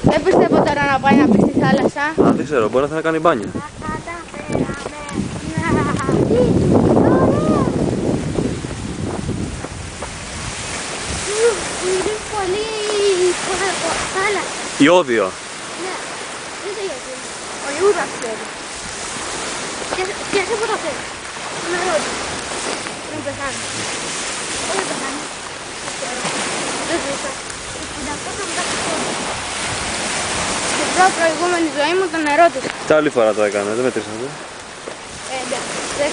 Δεν πιστεύω τώρα να πάει να πει στη θάλασσα. Α, δεν ξέρω, μπορεί να θέλει να κάνει μπάνιο. Είναι πολύ θάλασσα. Ιώδιο. Ναι, δεν το Ιώδιο. Ο Ιούδας ξέρει. Και εσύ που το ξέρεις. Με ρώτησε. Πριν πεθάνει. Δεν πεθάνει. Δεν ζούσα. 500 μετά χρόνια. Στην προηγούμενη ζωή μου τον ερώτησα. Τι άλλη φορά το έκανε, δεν μετρήσατε. Ναι, 10.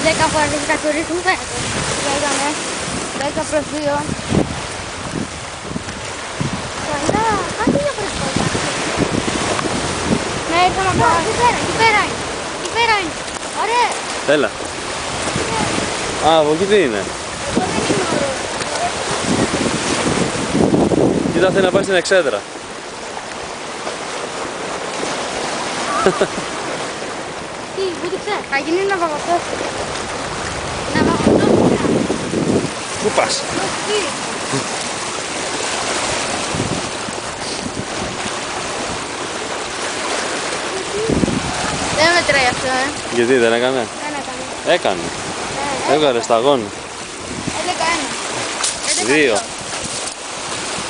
Δέκα φορές έχει καθορίσει μου κάνει. Λέγαμε 10 προς 2. Καλά, κάτι διαφορετικό. Ναι, ήρθαμε από εκεί πέρα, εκεί πέρα είναι. Εκεί πέρα είναι. Ωραία. Έλα. Α, από εκεί τι είναι. Εγώ δεν είμαι ωραίο. Κοίτα, θέλει να πάει στην Εξέδρα. Τι, πού το ξέρεις. Θα γίνει να βαγωτός. Να βαγωτός πια. Πού πας. Τι. Δεν μετράει αυτό, Γιατί δεν έκανε. Δεν έκανε. Έκανε. Έβγαλε σταγόνι. 11-1. 2.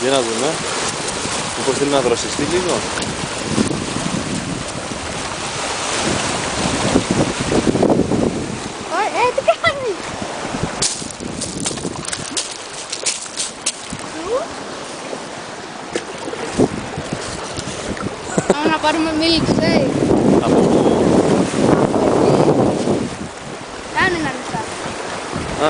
Για να δούμε. Μήπως θέλει να δροσιστεί λίγο. Τι κάνει. Πάμε να πάρουμε milkshake. Από πού. Κάνε να λεφτά. Α,